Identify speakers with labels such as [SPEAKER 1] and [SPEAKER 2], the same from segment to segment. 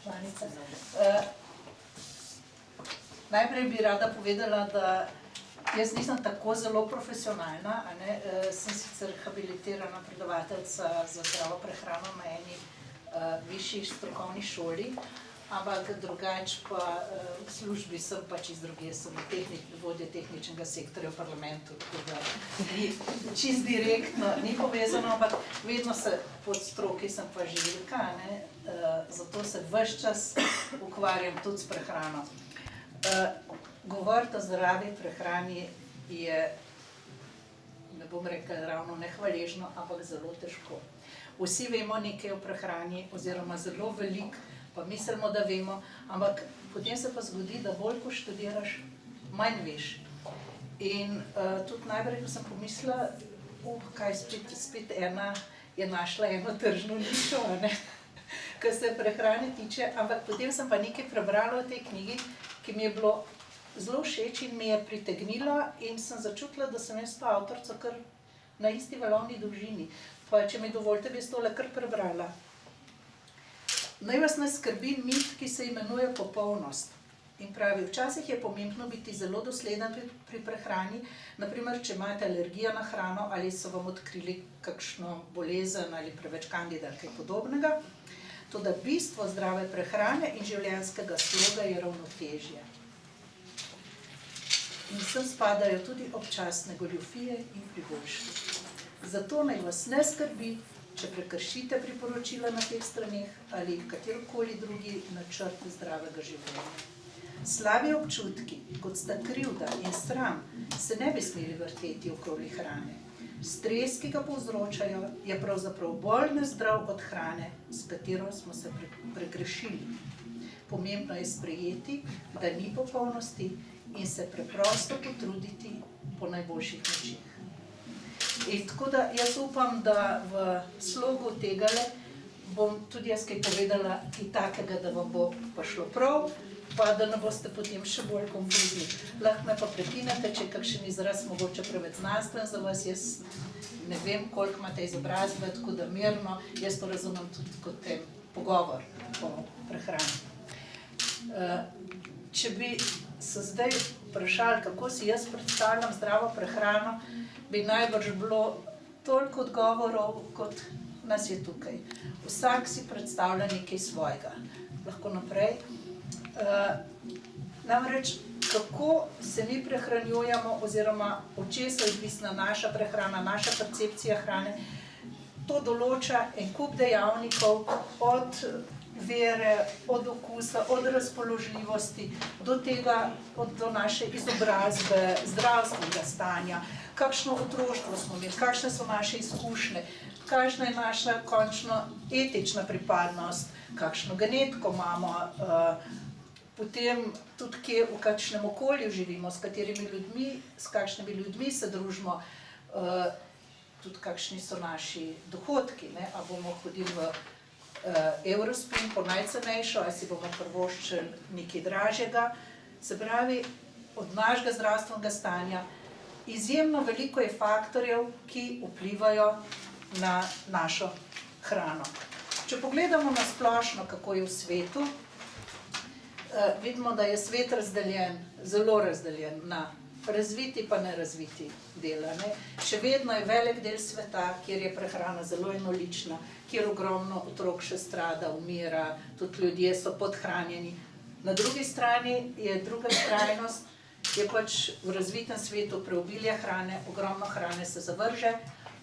[SPEAKER 1] članica. Najprej bi rada povedala, da jaz nisem tako zelo profesionalna, sem sicer habilitirana predavateljica za zdravo prehrano na eni višji strokovni šoli, ampak drugače pa v službi sem pač iz druge, sem vodja tehničnega sektorja v parlamentu, tako da čist direktno ni povezano, ampak vedno se pod stroki sem pa živilka, zato se ves čas ukvarjam tudi s prehrano. Govoriti o zdravi prehrani je, ne bom rekla ravno nehvaležno, ampak zelo težko. Vsi vemo nekaj o prehrani, oziroma zelo veliko, pa mislimo, da vemo, ampak potem se pa zgodi, da bolj ko študiraš, manj veš. In tudi najprej, ko sem pomislila, kaj spet ena je našla eno tržno nišo, kar se prehrane tiče, ampak potem sem pa nekaj prebrala v tej knjigi, ki mi je bilo zelo všeč in me je pritegnila in sem začutila, da sem jaz to avtorico kar na isti valovni dolžini. Pa če mi dovolite, bi jaz tole kar prebrala. Naj vas ne skrbi mit, ki se imenuje popolnost. In pravi, včasih je pomembno biti zelo dosleden pri prehrani, naprimer, če imate alergijo na hrano ali so vam odkrili kakšno bolezen ali preveč kandida ali kaj podobnega. Toda bistvo zdrave prehrane in življenjskega sloga je ravnotežje. In sem spadajo tudi občasne goljufije in priboljške. Zato naj vas ne skrbi, če prekršite priporočila na teh straneh ali katerokoli drugi načrt zdravega življenja. Slabi občutki, kot sta krivda in sram, se ne bi smeli vrteti okoli hrane. Stres, ki ga povzročajo, je pravzaprav bolj nezdrav od hrane, s katero smo se pregrešili. Pomembno je sprejeti, da ni popolnosti in se preprosto potruditi po najboljših močeh. In tako da jaz upam, da v slogu tegale bom tudi jaz kaj povedala kaj takega, da vam bo pa šlo prav, pa da ne boste potem še bolj konfuzni. Lahko me pa prekinete, če je kakšen izraz mogoče preveč znanstven za vas, jaz ne vem, koliko imate izobrazbe, tako da mirno, jaz to razumem tudi kot en pogovor o prehrani. Če bi se zdaj vprašali, kako si jaz predstavljam zdravo prehrano, bi najbrž bilo toliko odgovorov, kot nas je tukaj. Vsak si predstavlja nekaj svojega. Lahko naprej. Namreč, kako se mi prehranjujemo, oziroma od česa je odvisna naša prehrana, naša percepcija hrane, to določa en kup dejavnikov, od vere, od okusa, od razpoložljivosti, do tega, do naše izobrazbe, zdravstvenega stanja, kakšno otroštvo smo imeli, kakšne so naše izkušnje, kakšna je naša končno etična pripadnost, kakšno genetiko imamo, potem tudi kje, v kakšnem okolju živimo, s kakšnimi ljudmi se družimo, tudi kakšni so naši dohodki, a bomo hodili v Eurospin po najcenejšo, ali si bomo privoščili nekaj dražjega. Se pravi, od našega zdravstvenega stanja izjemno veliko je faktorjev, ki vplivajo na našo hrano. Če pogledamo na splošno, kako je v svetu, vidimo, da je svet razdeljen, zelo razdeljen na razviti pa nerazviti del. Še vedno je velik del sveta, kjer je prehrana zelo enolična, kjer ogromno otrok še strada, umira, tudi ljudje so podhranjeni. Na drugi strani je druga skrajnost, je pač v razvitem svetu preobilje hrane, ogromno hrane se zavrže,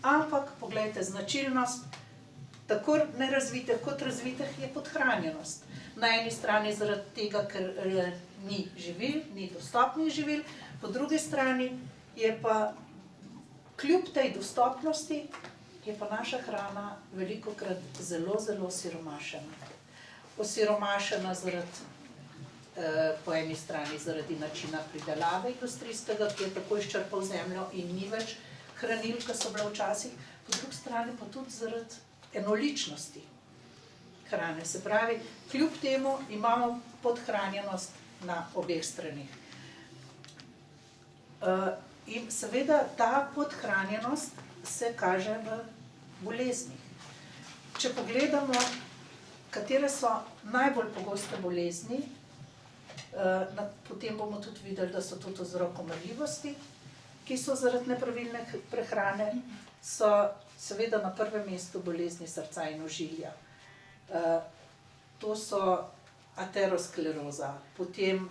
[SPEAKER 1] ampak poglejte, značilnost tako nerazvitih kot razvitih je podhranjenost. Na eni strani zaradi tega, ker ni živil, ni dostopnih živil, po drugi strani je pa kljub tej dostopnosti, je pa naša hrana velikokrat zelo, zelo siromašena. Osiromašena po eni strani zaradi načina pridelave industrijskega, ki je tako izčrpal zemljo in ni več hranil, kot so bile včasih, po drugi strani pa tudi zaradi enoličnosti hrane. Se pravi, kljub temu imamo podhranjenost na obeh stranih. In seveda ta podhranjenost se kaže v boleznih. Če pogledamo katere so najbolj pogoste bolezni, potem bomo tudi videli, da so tudi vzrok umrljivosti, ki so zaradi nepravilne prehrane, so seveda na prvem mestu bolezni srca in ožilja. To so ateroskleroza, potem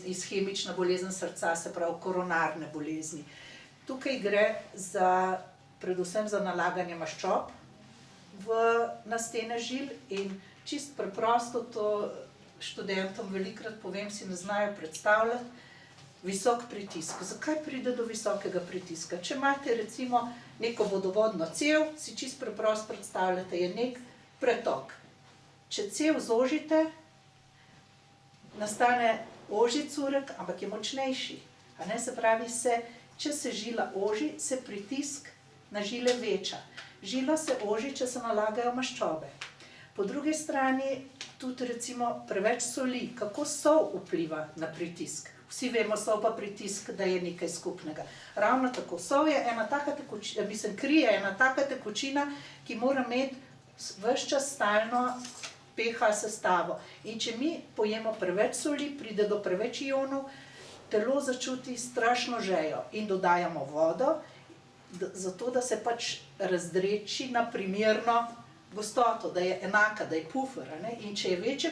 [SPEAKER 1] ishemična bolezen srca, se pravi koronarne bolezni. Tukaj gre predvsem za nalaganje maščob na stene žil in čisto preprosto to študentom velikokrat povem, si ne znajo predstavljati, visok pritisk. Zakaj pride do visokega pritiska? Če imate recimo neko vodovodno cev, si čisto preprosto predstavljate, je nek pretok. Če cev zožite, nastane ožji curek, ampak je močnejši. Se pravi, če se žila oži, se pritisk na žile veča. Žila se oži, če se nalagajo maščobe. Po drugi strani tudi recimo preveč soli. Kako sol vpliva na pritisk? Vsi vemo, sol pa pritisk, da je nekaj skupnega. Ravno tako, sol je ena taka tekočina, kri je ena taka tekočina, ki mora imeti ves čas stalno pH sestavo. In če mi pojemo preveč soli, pride do preveč ionov, telo začuti strašno žejo in dodajamo vodo, zato da se pač razdreči na primerno gostoto, da je enaka, da je pufer. In če je večja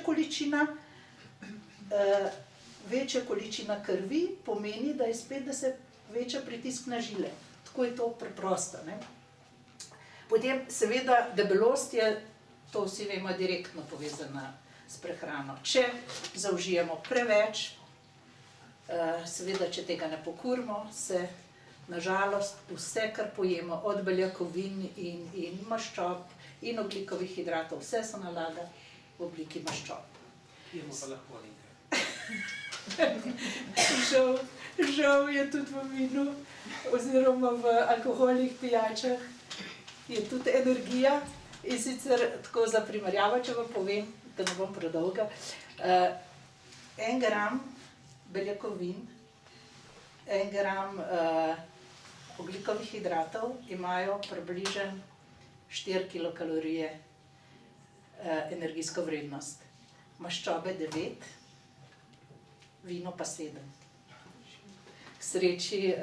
[SPEAKER 1] količina krvi, pomeni, da je spet, da se veča pritisk na žile. Tako je to preprosto. Potem seveda debelost je, to vsi vemo, direktno povezana s prehrano. Če zaužijemo preveč, seveda, če tega ne pokurimo, se nažalost vse, kar pojemo, od beljakovin in maščob in ogljikovih hidratov, vse se nalaga v obliki maščob.
[SPEAKER 2] Pijemo pa lahko nekaj.
[SPEAKER 1] Žal je tudi v vinu oziroma v alkoholnih pijačah je tudi energija. In sicer tako za primerjavo, če vam povem, da ne bom predolga, 1 gram beljakovin, 1 gram ogljikovih hidratov imajo približno 4 kilokalorije energijsko vrednost. Maščobe 9, vino pa 7. K sreči,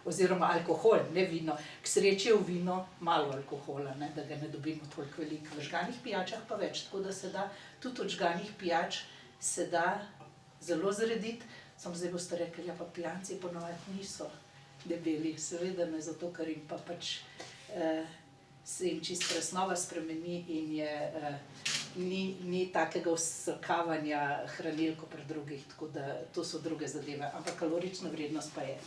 [SPEAKER 1] oziroma alkohol, ne vino, k sreči je v vino malo alkohola, da ga ne dobimo toliko veliko. V žganih pijačah pa več, tako da se da tudi od žganih pijač se da zelo zrediti. Samo zdaj boste rekli, ja pa pijanci ponovadi niso debeli, seveda ne, zato ker jim pa pač se jim čisto presnova spremeni in ni takega vsrkavanja hranil kot pri drugih, tako da to so druge zadeve, ampak kalorična vrednost pa je.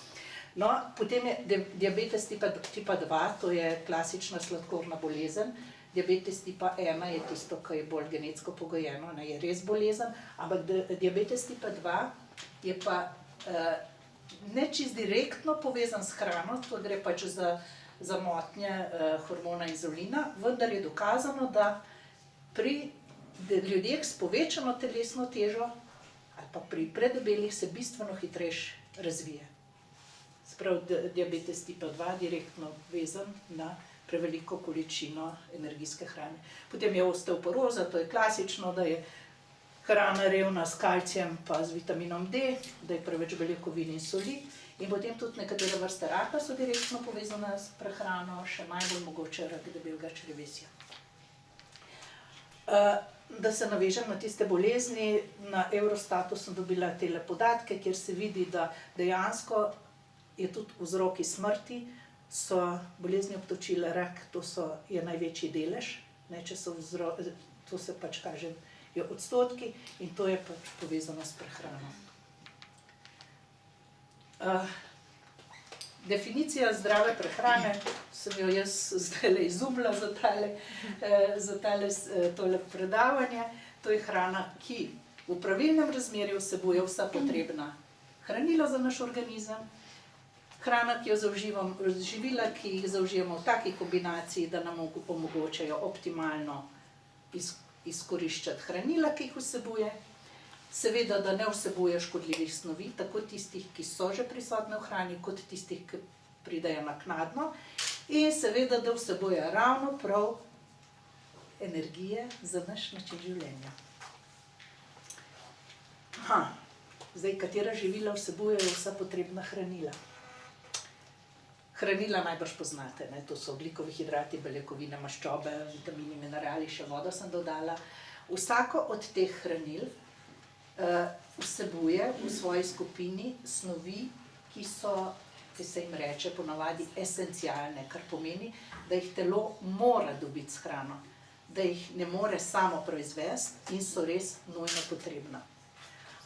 [SPEAKER 1] No, potem je diabetes tipa 2, to je klasična sladkorna bolezen. Diabetes tipa 1 je tisto, ki je bolj genetsko pogojeno, je res bolezen, ampak diabetes tipa 2 je pa ne čisto direktno povezan s hrano, to gre pač za motnje hormona inzulina, vendar je dokazano, da pri ljudeh s povečano telesno težo ali pa pri predebelih se bistveno hitrejše razvije. Sprav diabetes tipa 2 direktno vezan na preveliko količino energijske hrane. Potem je osteoporoza, to je klasično, da je hrana revna s kalcijem pa z vitaminom D, da je preveč beljakovin in soli. In potem tudi nekatere vrste raka so direktno povezane s prehrano, še najbolj mogoče rak debelega črevesja. Da se navežem na tiste bolezni, na Eurostatu sem dobila tele podatke, kjer se vidi, da dejansko je tudi vzroki smrti, so bolezni obtočile, rak, to je največji delež, to se pač kaže odstotki in to je pač povezano s prehrano. Definicija zdrave prehrane, sem jo jaz zdajle izumila za tole predavanje, to je hrana, ki v pravilnem razmerju vsebuje vsa potrebna hranila za naš organizem, hrana, ki jo zauživamo, živila, ki jih zaužijemo v taki kombinaciji, da nam omogočajo optimalno izkoriščati hranila, ki jih vsebuje, seveda, da ne vsebuje škodljivih snovi, tako tistih, ki so že prisotne v hrani, kot tistih, ki pridejo naknadno, in seveda, da vsebuje ravno prav energije za naš način življenja. Zdaj, katera živila vsebujejo vsa potrebna hranila? Hranila najbrž poznate, ne? To so ogljikovi hidrati, beljakovine, maščobe, vitamini, minerali, še vodo sem dodala. Vsako od teh hranil vsebuje v svoji skupini snovi, ki se jim reče ponavadi esencialne, kar pomeni, da jih telo mora dobiti s hrano, da jih ne more samo proizvesti in so res nujno potrebna.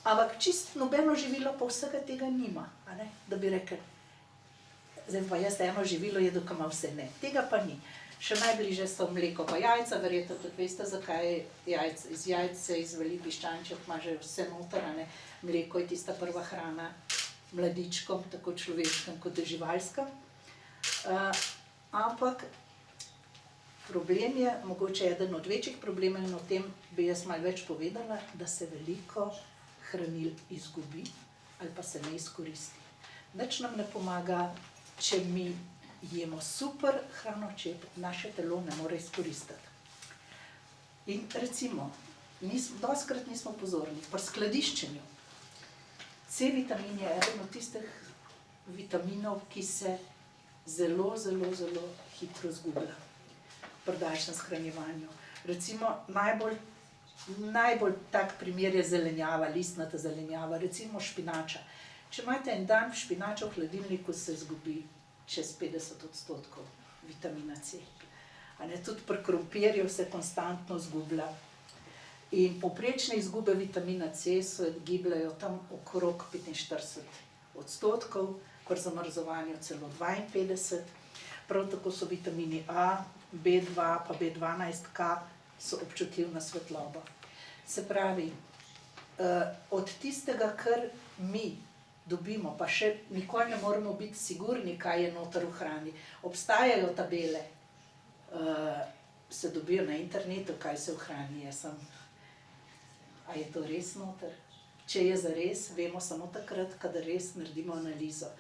[SPEAKER 1] Ampak čist nobeno živilo pa vsega tega nima, a ne? Da bi rekel, zdaj pa jaz eno živilo jedu, ki ima vse, ne, tega pa ni. Še najbliže so mleko pa jajca, verjetno tudi veste, zakaj iz jajc se izvali piščanček, ima že vse noter, a ne. Mleko je tista prva hrana mladičkom, tako človeškem kot živalskem. Ampak problem je, mogoče eden od večjih problemov, in o tem bi jaz malo več povedala, da se veliko hranil izgubi ali pa se ne izkoristi. Nič nam ne pomaga, če mi jemo super hrano, če naše telo ne more izkoristiti. In recimo, dostikrat nismo pozorni, pri skladiščenju. C-vitamin je eden od tistih vitaminov, ki se zelo, zelo, zelo hitro izgublja pri daljšem shranjevanju. Recimo, najbolj tak primer je zelenjava, listnata zelenjava, recimo špinača. Če imate en dan špinača v hladilniku, se izgubi čez 50% vitamina C. Tudi pri krompirju se konstantno izgublja. In povprečne izgube vitamina C se gibljajo tam okrog 45%, pri zamrzovanju celo 52%. Prav tako so vitamini A, B2 pa B12K so občutljivi na svetlobo. Se pravi, od tistega, kar mi dobimo, pa še nikoli ne moremo biti sigurni, kaj je noter v hrani. Obstajajo tabele, se dobijo na internetu, kaj se v hrani je. A je to res noter? Če je zares, vemo samo takrat, kadar res naredimo analizo.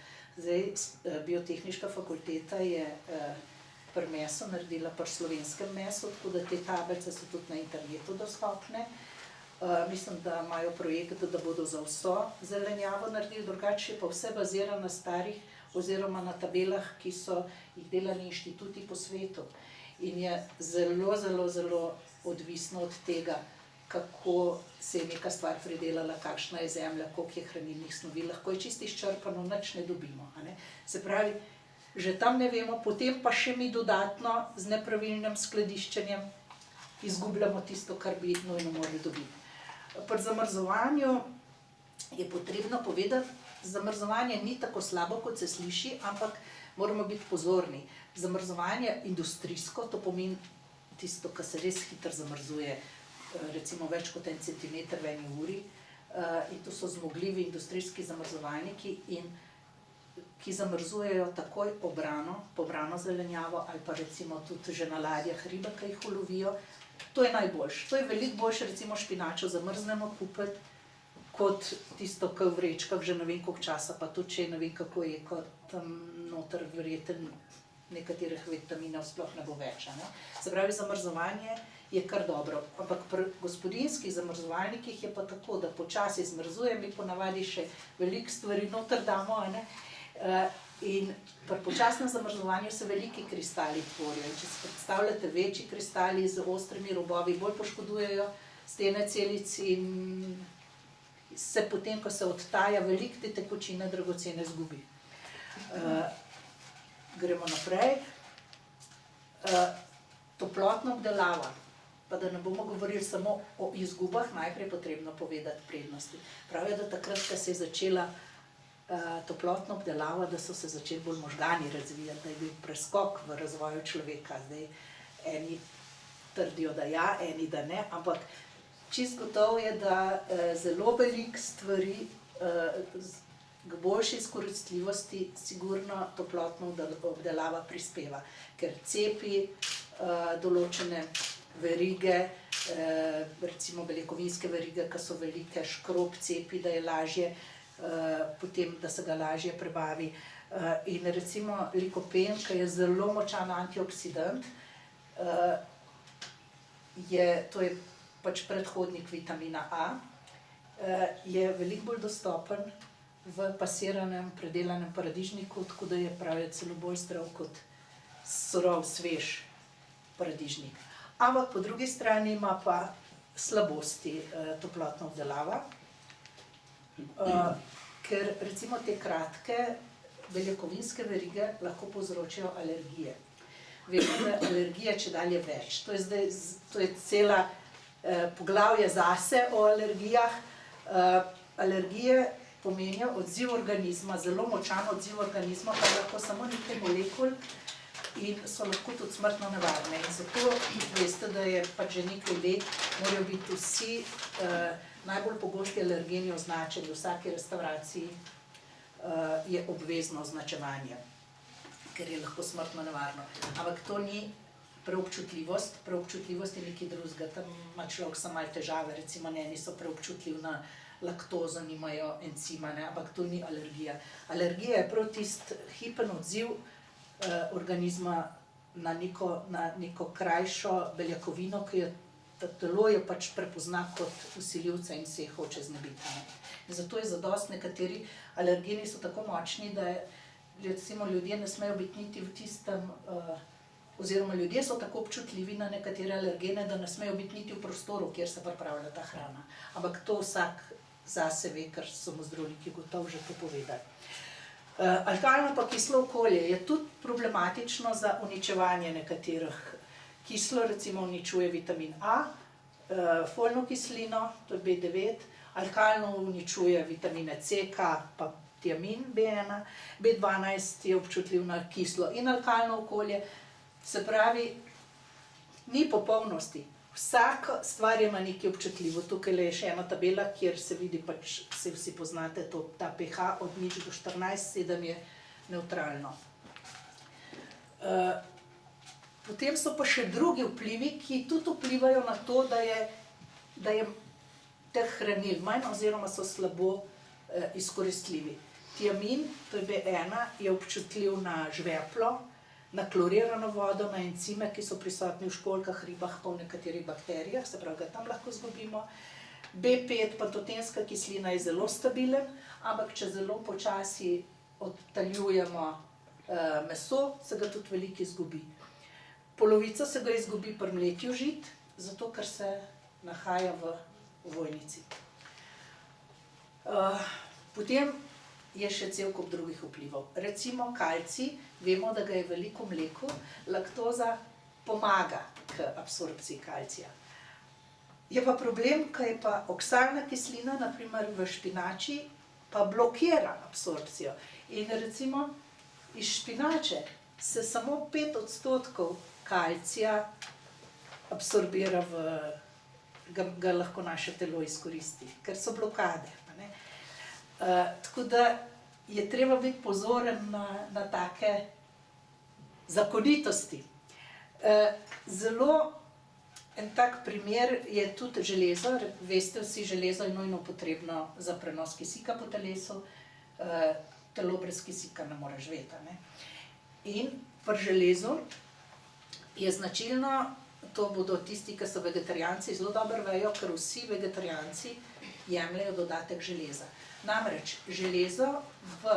[SPEAKER 1] Zdaj, Biotehniška fakulteta je pri mesu naredila, pri slovenskem mesu, tako da te tablice so tudi na internetu dostopne. Mislim, da imajo projekt, da bodo za vso zelenjavo naredili, drugače pa vse bazira na starih oziroma na tabelah, ki so jih delali inštituti po svetu. In je zelo, zelo, zelo odvisno od tega, kako se je neka stvar pridelala, kakšna je zemlja, koliko je hranilnih snovi, lahko je čisto izčrpano, nič ne dobimo. Se pravi, že tam ne vemo, potem pa še mi dodatno z nepravilnim skladiščenjem izgubljamo tisto, kar bi nujno morali dobiti. Pri zamrzovanju je potrebno povedati, zamrzovanje ni tako slabo, kot se sliši, ampak moramo biti pozorni. Zamrzovanje industrijsko, to pomeni tisto, kar se res hitro zamrzuje, recimo več kot 1 centimeter v eni uri, in to so zmogljivi industrijski zamrzovalniki, ki zamrzujejo takoj pobrano zelenjavo ali pa recimo tudi že na ladjah ribe, ki jih ulovijo. To je najboljše. To je veliko boljše, recimo špinačo zamrznemo kupiti, kot tisto, ki v vrečkah že ne vem koliko časa, pa tudi če ne vem kako je, kot tam noter verjetno nekaterih vitaminov sploh ne bo več. Se pravi, zamrzovanje je kar dobro. Ampak pri gospodinjskih zamrzovalnikih je pa tako, da počasi zmrzuje, mi ponavadi še veliko stvari noter damo, in pri počasnem zamrzovanju se veliki kristali tvorijo. In če si predstavljate, večji kristali z ostrimi robovi bolj poškodujejo stene celic in se potem, ko se odtaja, veliko te tekočine dragocene izgubi. Gremo naprej. Toplotna obdelava. Pa da ne bomo govorili samo o izgubah, najprej je potrebno povedati prednosti. Pravijo, da takrat, ko se je začela toplotna obdelava, da so se začeli bolj možgani razvijati, da je bil preskok v razvoju človeka. Zdaj, eni trdijo, da ja, eni, da ne, ampak čisto gotovo je, da zelo veliko stvari k boljši izkoristljivosti sigurno toplotna obdelava prispeva, ker cepi določene verige, recimo beljakovinske verige, ki so velike, škrob cepi, da je lažje, potem, da se ga lažje prebavi. In recimo likopen, ki je zelo močan antioksidant, to je pač predhodnik vitamina A, je veliko bolj dostopen v pasiranem, predelanem paradižniku, tako da je pravi celo bolj zdrav kot surov, svež paradižnik. Ampak po drugi strani ima pa slabosti toplotna obdelava, ker recimo te kratke beljakovinske verige lahko povzročijo alergije. Vemo, da je alergija čedalje več. To je cela poglavje zase o alergijah. Alergije pomenijo odziv organizma, zelo močan odziv organizma, pa lahko samo nekaj molekul in so lahko tudi smrtno nevarne. In zato veste, da je pač že nekaj let morajo biti vsi najbolj pogosti alergeni označeni. V vsaki restavraciji je obvezno označevanje, ker je lahko smrtno nevarno. Ampak to ni preobčutljivost. Preobčutljivost je nekaj drugega. Tam ima človek samo malo težave, recimo eni so preobčutljivi na laktozo, nimajo encima, ampak to ni alergija. Alergija je prav tisti hipen odziv organizma na neko krajšo beljakovino, ki jo telo jo pač prepozna kot vsiljivca in se jih hoče znebiti. In zato je zadosti, nekateri alergeni so tako močni, da recimo ljudje ne smejo biti niti v tistem, oziroma ljudje so tako občutljivi na nekatere alergene, da ne smejo biti niti v prostoru, kjer se pripravlja ta hrana. Ampak to vsak zase ve, ker so mu zdravniki gotovo že to povedali. Alkalno pa kislo okolje je tudi problematično za uničevanje nekaterih. Kislo recimo uničuje vitamin A, folno kislino, to je B9, alkalno uničuje vitamine C, K, pa tiamin B1, B12 je občutljiv na kislo in alkalno okolje. Se pravi, ni popolnosti. Vsaka stvar ima nekaj občutljivo. Tukaj je še ena tabela, kjer se vidi, pač se vsi poznate, ta pH od 0 do 14, 7 je nevtralno. Potem so pa še drugi vplivi, ki tudi vplivajo na to, da je teh hranil manj oziroma so slabo izkoristljivi. Tiamin, to je B1, je občutljiv na žveplo, na klorirano vodo, na encime, ki so prisotni v školjkah, ribah, pa v nekaterih bakterijah, se pravi, ga tam lahko izgubimo. B5, patotenska kislina, je zelo stabilen, ampak če zelo počasi odtaljujemo meso, se ga tudi veliko izgubi. Polovico se ga izgubi pri mletju žit, zato ker se nahaja v ovojnici. Potem je še cel kup drugih vplivov. Recimo kalcij, vemo, da ga je veliko v mleku, laktoza pomaga k absorpciji kalcija. Je pa problem, ko je pa oksalna kislina, naprimer v špinači, pa blokira absorpcijo. In recimo iz špinače se samo 5% kalcija absorbira, ga lahko naše telo izkoristi, ker so blokade. Tako da je treba biti pozoren na take zakonitosti. Zelo en tak primer je tudi železo. Veste vsi, železo je nujno potrebno za prenos kisika po telesu. Telo brez kisika ne more živeti. In pri železu je značilno, to bodo tisti, ki so vegetarijanci, zelo dobro vejo, ker vsi vegetarijanci jemljejo dodatek železa. Namreč železo v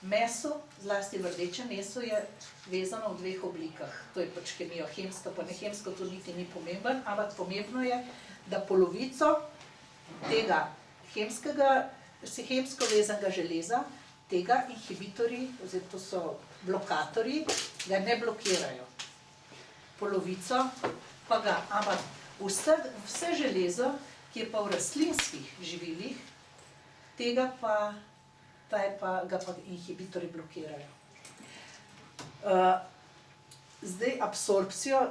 [SPEAKER 1] mesu, zlasti v rdečem mesu, je vezano v dveh oblikah. To je pač kemija, hemska, pa ne hemsko, to niti ni pomemben, ampak pomembno je, da polovico tega hemsko vezanega železa, tega inhibitorji, oziroma to so blokatorji, ga ne blokirajo. Polovico pa ga, ampak vse železo, ki je pa v rastlinskih živilih, tega pa ga pa inhibitorji blokirajo. Zdaj absorpcijo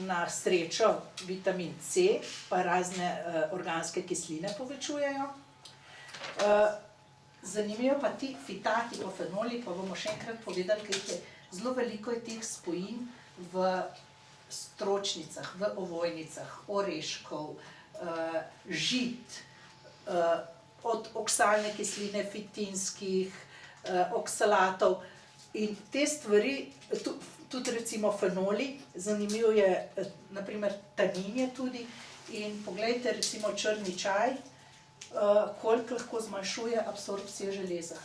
[SPEAKER 1] na srečo vitamin C pa razne organske kisline povečujejo. Zanimivo pa ti fitati pa fenoli, pa bomo še enkrat povedali, ker je zelo veliko teh spojin v stročnicah, v ovojnicah, oreškov, žit, od oksalne kisline, fitinskih, oksalatov. In te stvari, tudi recimo fenoli, zanimiv je, naprimer tanin je tudi, in poglejte recimo črni čaj, koliko lahko zmanjšuje absorpcijo železa.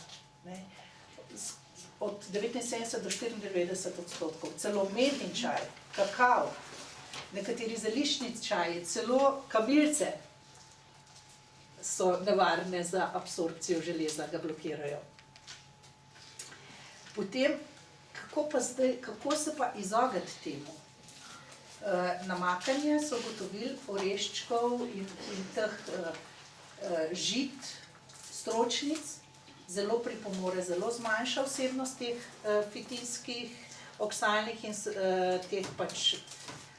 [SPEAKER 1] Ne? Od 79 do 94%, celo medni čaj, kakav, nekateri zeliščni čaji, celo kamilice so nevarne za absorpcijo železa, ga blokirajo. Potem, kako se pa izogniti temu? Namakanje so ugotovili oreščkov in teh žit, stročnic, zelo pripomore, zelo zmanjša vsebnost teh fitinskih, oksalnih in teh pač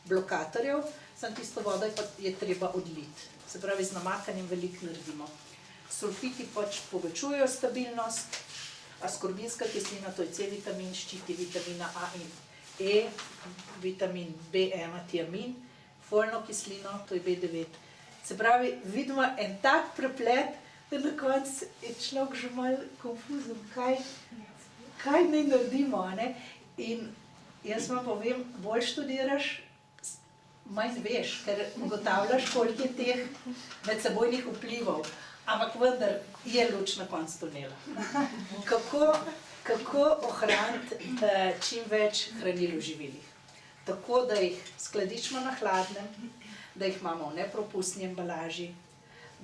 [SPEAKER 1] blokatorjev, samo tisto vodo je treba odliti. Se pravi, z namakanjem veliko naredimo. Sulfiti pač povečujejo stabilnost, askorbinska kislina, to je C vitamin, ščiti vitamina A in E, vitamin B1, tiamin, folno kislino, to je B9. Se pravi, vidimo en tak preplet, da na koncu je človek že malo konfuzen, kaj naj naredimo, ne? In jaz vam povem, bolj študiraš, manj veš, ker ugotavljaš, koliko je teh medsebojnih vplivov, ampak vendar je luč na koncu tunela. Kako ohraniti čim več hranil v živilih? Tako, da jih skladiščimo na hladnem, da jih imamo v nepropustni embalaži,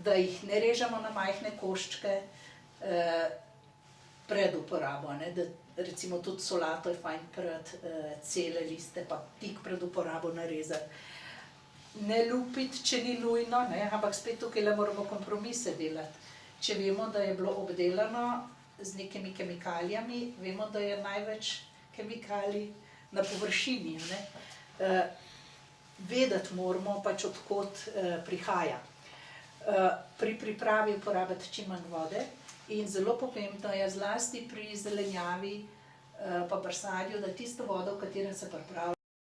[SPEAKER 1] da jih ne režemo na majhne koščke pred uporabo, ne? Da recimo tudi solato je fajn pred cele liste, pa tik pred uporabo narezati. Ne lupiti, če ni nujno, ne? Ampak spet tukaj moramo kompromise delati. Če vemo, da je bilo obdelano z nekimi kemikalijami, vemo, da je največ kemikalij na površini, ne? Vedeti moramo pač odkot prihaja. Pri pripravi uporabiti čim manj vode in zelo pomembno je zlasti pri zelenjavi pa pri sadju, da tisto vodo, v katerem se pripravlja,